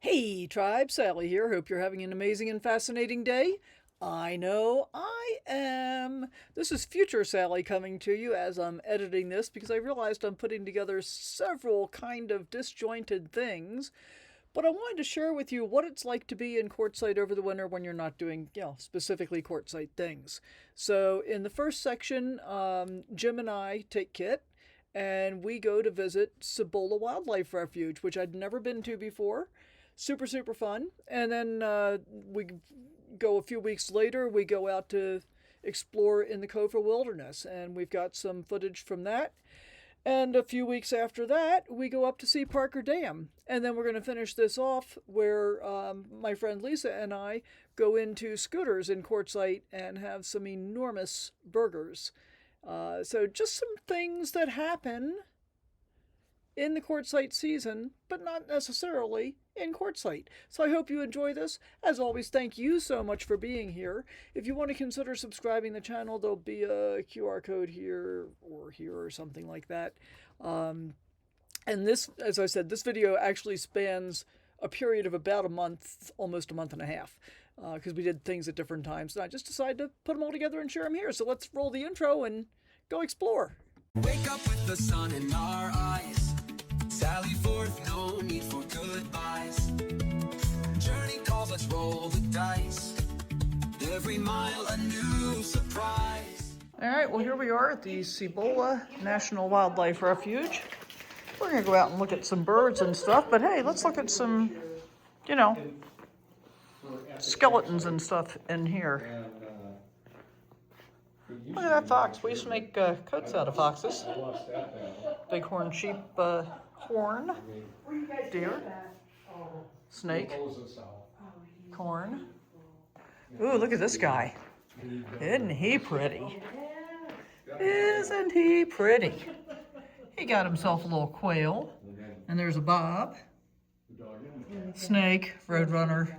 Hey tribe, Sally here. Hope you're having an amazing and fascinating day. I know I am. This is future Sally coming to you as I'm editing this because I realized I'm putting together several kind of disjointed things. But I wanted to share with you what it's like to be in Quartzsite over the winter when you're not doing, specifically Quartzsite things. So in the first section, Jim and I take Kit and we go to visit Cibola Wildlife Refuge, which I'd never been to before. Super, super fun. And then we go a few weeks later, we go out to explore in the Kofa Wilderness, and we've got some footage from that. And a few weeks after that, we go up to see Parker Dam. And then we're going to finish this off where my friend Lisa and I go into Scooters in Quartzsite and have some enormous burgers. So just some things that happen in the Quartzsite season, but not necessarily in Quartzsite. So I hope you enjoy this. As always, thank you so much for being here. If you want to consider subscribing the channel, there'll be a QR code here or something like that. And this, as I said, this video actually spans a period of about a month, almost a month and a half, because we did things at different times. And I just decided to put them all together and share them here. So let's roll the intro and go explore. Wake up with the sun in our eyes. Sally forth, no need for goodbyes. Journey calls, let's roll the dice. Every mile a new surprise. All right, well, here we are at the Cibola National Wildlife Refuge. We're going to go out and look at some birds and stuff, but hey, let's look at some, skeletons and stuff in here. Look at that fox. We used to make coats out of foxes. Bighorn sheep horn, deer, snake, corn. Ooh, look at this guy. Isn't he pretty? Isn't he pretty? He got himself a little quail. And there's a bob, snake, roadrunner.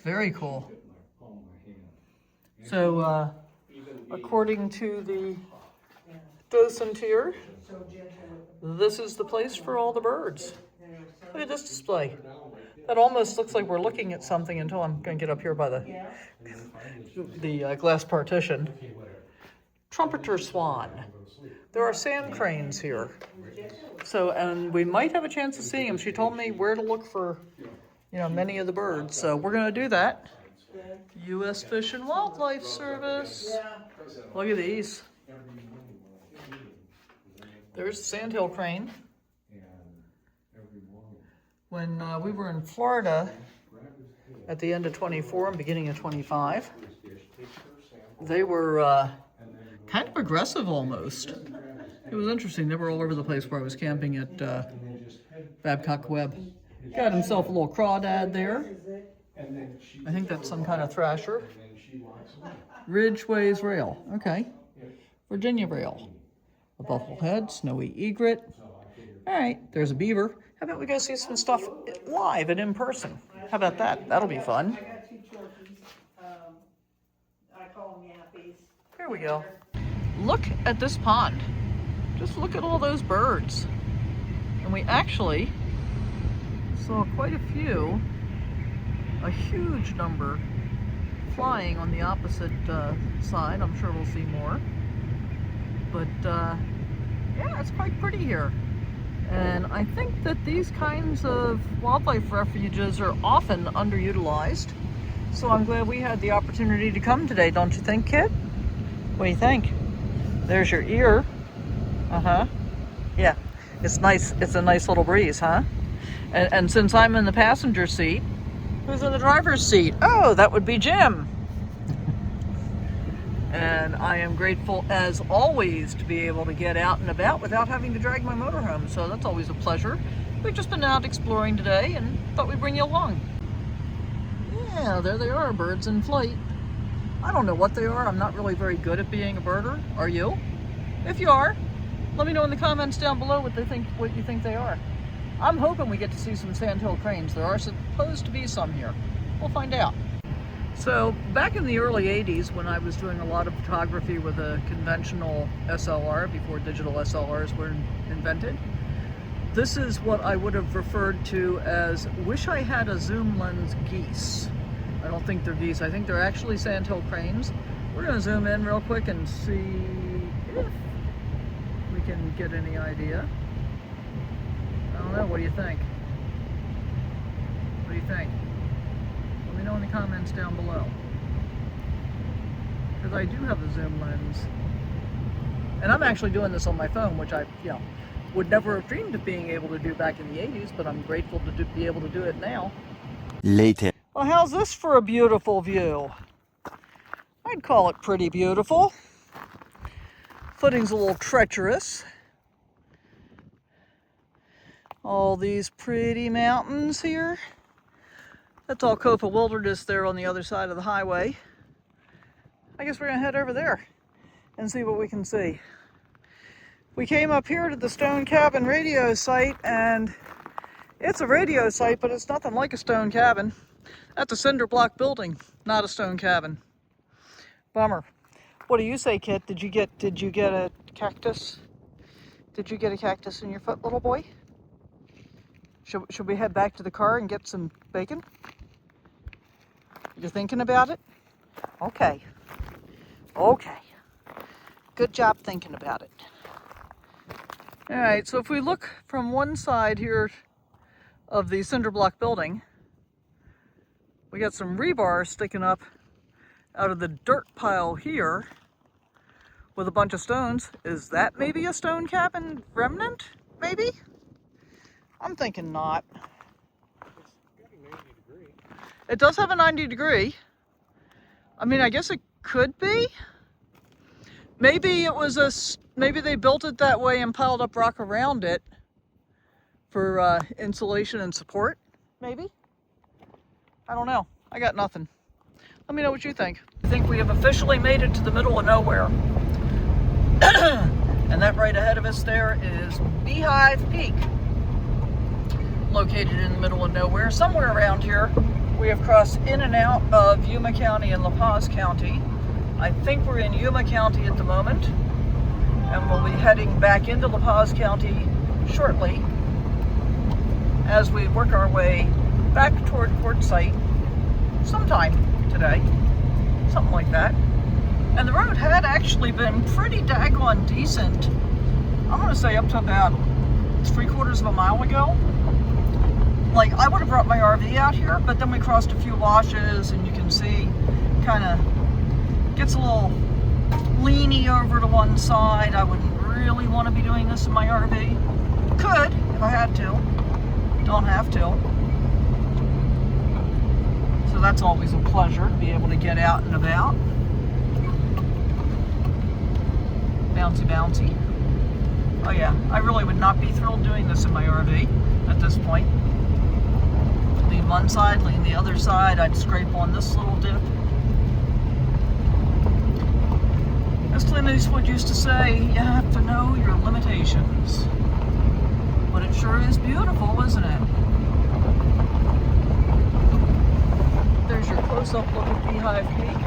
Very cool. So, according to the docent here, this is the place for all the birds. Look at this display. That almost looks like we're looking at something until I'm going to get up here by the glass partition. Trumpeter swan. There are sand cranes here. So, and we might have a chance of seeing them. She told me where to look for, many of the birds. So we're going to do that. U.S. Fish and Wildlife Service. Look at these. There's the sandhill crane. When we were in Florida at the end of 24 and beginning of 25, they were kind of aggressive almost. It was interesting. They were all over the place where I was camping at Babcock Webb. Got himself a little crawdad there. I think that's some kind of thrasher. Ridgway's rail. Okay. Virginia rail. A bufflehead, snowy egret. All right, there's a beaver. How about we go see some stuff live and in person? How about that? That'll be fun. I got two turkeys. I call them yappies. Here we go. Look at this pond. Just look at all those birds. And we actually saw quite a huge number flying on the opposite side. I'm sure we'll see more. But yeah, it's quite pretty here. And I think that these kinds of wildlife refuges are often underutilized. So I'm glad we had the opportunity to come today, don't you think, Kit? What do you think? There's your ear. Uh-huh. Yeah, it's nice. It's a nice little breeze, huh? And since I'm in the passenger seat, who's in the driver's seat? Oh, that would be Jim. And I am grateful, as always, to be able to get out and about without having to drag my motorhome. So that's always a pleasure. We've just been out exploring today and thought we'd bring you along. Yeah, there they are, birds in flight. I don't know what they are. I'm not really very good at being a birder. Are you? If you are, let me know in the comments down below what you think they are. I'm hoping we get to see some sandhill cranes. There are supposed to be some here. We'll find out. So back in the early 80s, when I was doing a lot of photography with a conventional SLR before digital SLRs were invented, This is what I would have referred to as wish I had a zoom lens geese. I don't think they're geese. I think they're actually sandhill cranes. We're going to zoom in real quick and see if we can get any idea. I don't know. What do you think? What do you think? Let me know in the comments down below. Because I do have a zoom lens. And I'm actually doing this on my phone, which I, would never have dreamed of being able to do back in the 80s, but I'm grateful to be able to do it now. Later. Well, how's this for a beautiful view? I'd call it pretty beautiful. Footing's a little treacherous. All these pretty mountains here. That's all Kofa Wilderness there on the other side of the highway. I guess we're gonna head over there and see what we can see. We came up here to the Stone Cabin radio site, and it's a radio site, but it's nothing like a stone cabin. That's a cinder block building, not a stone cabin. Bummer. What do you say, Kit? Did you get a cactus? Did you get a cactus in your foot, little boy? Should we head back to the car and get some bacon? You're thinking about it? Okay. Okay. Good job thinking about it. All right, so if we look from one side here of the cinder block building, we got some rebar sticking up out of the dirt pile here with a bunch of stones. Is that maybe a stone cabin remnant? Maybe? I'm thinking not. It's got a 90 degree. It does have a 90 degree. I mean, I guess it could be. Maybe it was maybe they built it that way and piled up rock around it for insulation and support. Maybe. I don't know. I got nothing. Let me know what you think. I think we have officially made it to the middle of nowhere. And that right ahead of us there is Beehive Peak, located in the middle of nowhere. Somewhere around here, we have crossed in and out of Yuma County and La Paz County. I think we're in Yuma County at the moment, and we'll be heading back into La Paz County shortly as we work our way back toward Quartzsite sometime today, something like that. And the road had actually been pretty daggone decent. I'm gonna say up to about 3/4 of a mile ago. Like, I would have brought my RV out here, but then we crossed a few washes, and you can see kind of gets a little leany over to one side. I wouldn't really want to be doing this in my RV. Could if I had to. Don't have to. So that's always a pleasure to be able to get out and about. Bouncy, bouncy. Oh yeah, I really would not be thrilled doing this in my RV at this point. Lean one side, lean the other side. I'd scrape on this little dip. As Clint Eastwood used to say, you have to know your limitations. But it sure is beautiful, isn't it? There's your close-up look at Beehive Peak.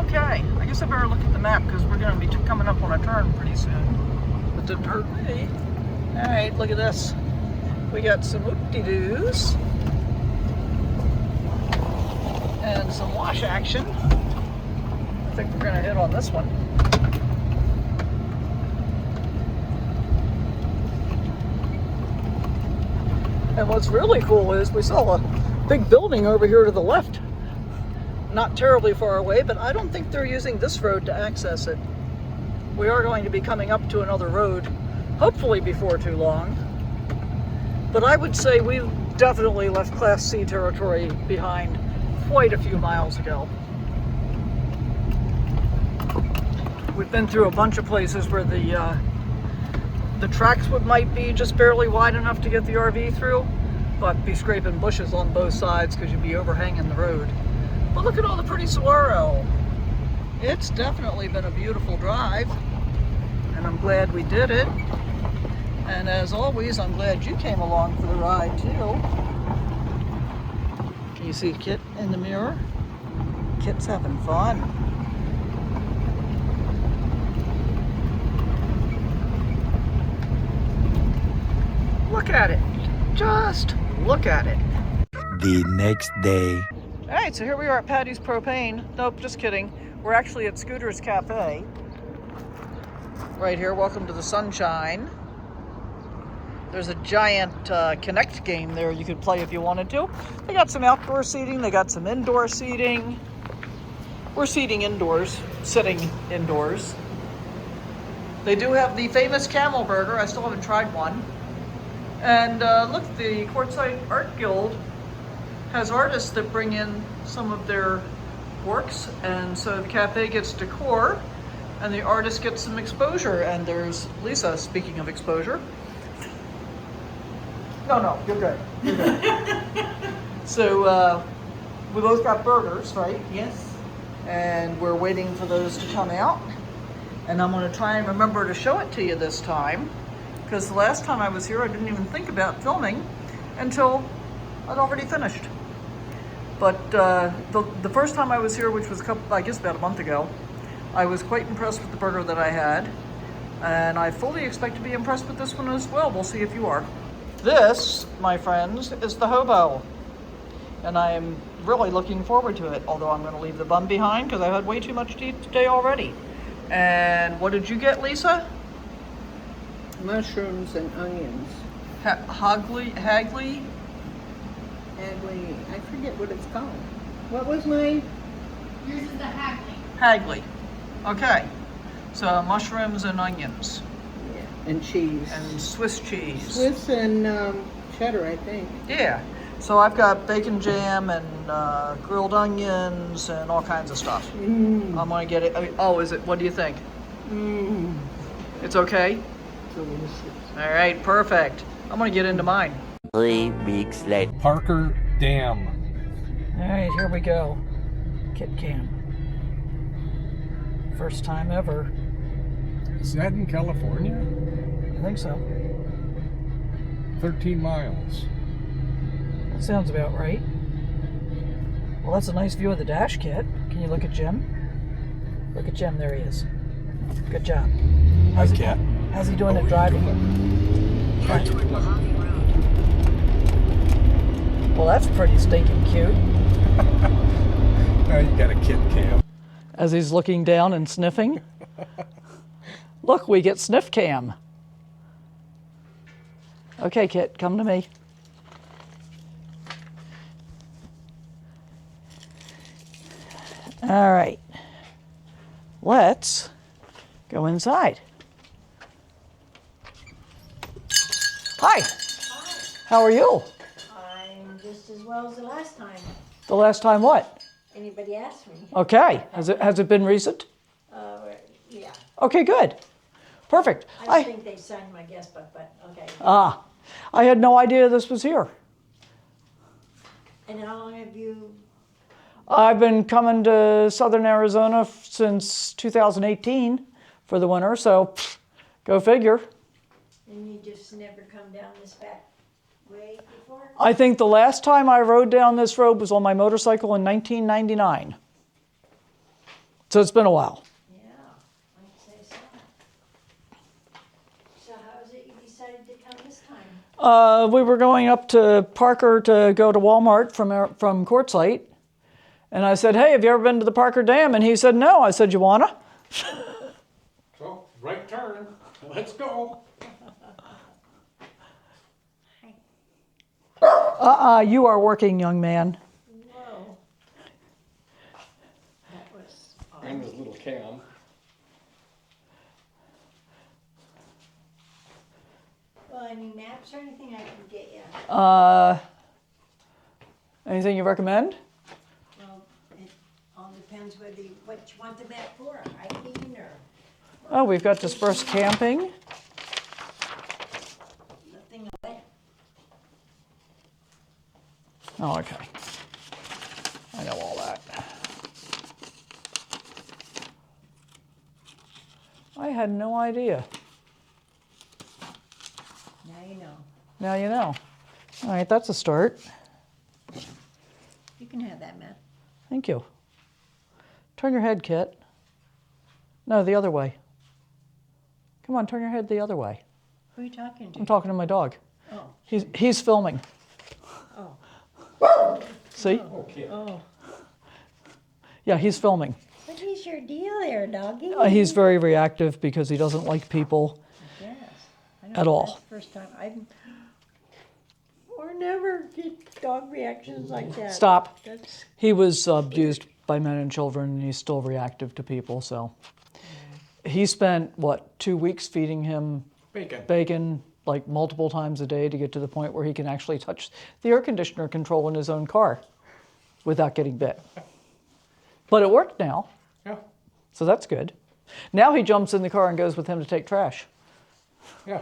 Okay, I guess I better look at the map because we're going to be coming up on a turn pretty soon. That didn't hurt me. Alright, look at this. We got some whoop-de-doos and some wash action. I think we're going to hit on this one. And what's really cool is we saw a big building over here to the left. Not terribly far away, but I don't think they're using this road to access it. We are going to be coming up to another road, hopefully before too long. But I would say we definitely left Class C territory behind quite a few miles ago. We've been through a bunch of places where the tracks might be just barely wide enough to get the RV through, but be scraping bushes on both sides because you'd be overhanging the road. But look at all the pretty saguaro. It's definitely been a beautiful drive, and I'm glad we did it. And as always, I'm glad you came along for the ride too. Can you see Kit in the mirror? Kit's having fun. look at it. Just look at it. The next day. All right, so here we are at Patty's Propane. Nope, just kidding. We're actually at Scooter's Cafe. Right here, welcome to the sunshine. There's a giant Connect game there you could play if you wanted to. They got some outdoor seating, they got some indoor seating. We're seating indoors, sitting indoors. They do have the famous camel burger. I still haven't tried one. And look, the Quartzsite Art Guild has artists that bring in some of their works, and so the cafe gets decor and the artist gets some exposure. And there's Lisa, speaking of exposure. No, you're good. You're good. So we both got burgers, right? Yes. And we're waiting for those to come out. And I'm going to try and remember to show it to you this time, because the last time I was here I didn't even think about filming until I'd already finished. But the first time I was here, which was I guess about a month ago, I was quite impressed with the burger that I had, and I fully expect to be impressed with this one as well. We'll see if you are. This, my friends, is the hobo, and I am really looking forward to it, although I'm going to leave the bun behind because I've had way too much to eat today already. And what did you get, Lisa? Mushrooms and onions. Hagley? Hagley, I forget what it's called. What was mine? Yours is the Hagley. Hagley. Okay. So mushrooms and onions. Yeah. And cheese. And Swiss cheese. Swiss and cheddar, I think. Yeah. So I've got bacon jam and grilled onions and all kinds of stuff. I'm gonna get it. Oh, is it? What do you think? It's okay? Delicious. All right, perfect. I'm gonna get into mine. 3 weeks later. Parker Dam. All right, here we go. Kit Cam. First time ever. Is that in California? I think so. 13 miles. That sounds about right. Well, that's a nice view of the dash, Kit. Can you look at Jim? Look at Jim. There he is. Good job. Hi, Cat. How's he doing at driving? Well, that's pretty stinking cute. Now you got a kit cam. As he's looking down and sniffing. Look, we get sniff cam. Okay, Kit, come to me. All right. Let's go inside. Hi. How are you? I'm just as well as the last time. The last time what? Anybody asked me? Okay. Has it been recent? Yeah. Okay, good. Perfect. I don't think they signed my guest book, but okay. I had no idea this was here. And how long have you? I've been coming to Southern Arizona since 2018 for the winter, so go figure. And you just never come down this back way before? I think the last time I rode down this road was on my motorcycle in 1999. So it's been a while. Yeah, I'd say so. So how is it you decided to come this time? We were going up to Parker to go to Walmart from Quartzsite. And I said, hey, have you ever been to the Parker Dam? And he said, no. I said, you wanna? So, right turn. Let's go. You are working, young man. Whoa. That was odd. And his little cam. Well, any maps or anything I can get you? Anything you recommend? Well, it all depends what you want the map for, hiking or Oh, we've got dispersed camping. nothing away. Oh, okay. I know all that. I had no idea. Now you know. Now you know. All right, that's a start. You can have that map. Thank you. Turn your head, Kit. No, the other way. Come on, turn your head the other way. Who are you talking to? I'm talking to my dog. Oh. He's filming. Oh. See? Okay. Oh. Yeah, he's filming. What is your deal there, doggy? He's very reactive because he doesn't like people. Yes. I know, At all. That's the first time or never get dog reactions like that. Stop. That's He was abused by men and children, and he's still reactive to people. So he spent, 2 weeks feeding him bacon like multiple times a day to get to the point where he can actually touch the air conditioner control in his own car without getting bit. But it worked now, Yeah. so that's good. Now he jumps in the car and goes with him to take trash. Yeah.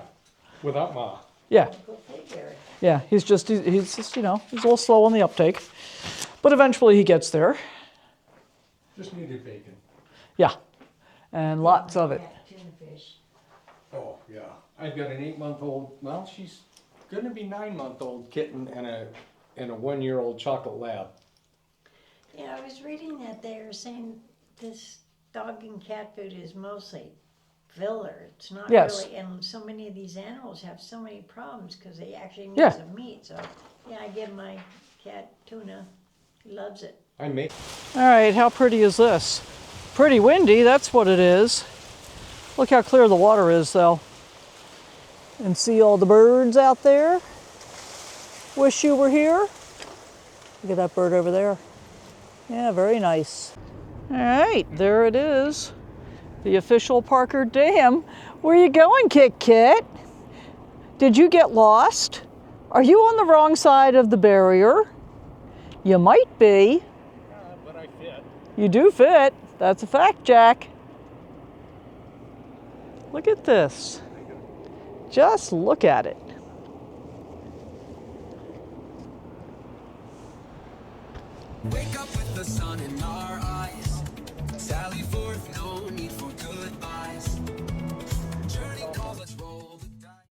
Without Ma. Yeah. go figure. Yeah, he's just he's a little slow on the uptake, but eventually he gets there. Just needed bacon. Yeah, and lots of it. Cat tuna fish. Oh, yeah. I've got an 8-month-old, well, she's gonna be 9-month-old kitten and a 1-year-old chocolate lab. Yeah, I was reading that they were saying this dog and cat food is mostly filler. It's not Yes. really, and so many of these animals have so many problems because they actually need Yeah. some meat. So, yeah, I give my cat tuna. He loves it. I make All right, how pretty is this? Pretty windy, that's what it is. Look how clear the water is, though. And see all the birds out there? Wish you were here. Look at that bird over there. Yeah, very nice. All right, there it is. The official Parker Dam. Where you going, Kit Kit? Did you get lost? Are you on the wrong side of the barrier? You might be. but I fit. You do fit. That's a fact, Jack. Look at this. Just look at it. Wake up with the sun in our eyes. Sally forth,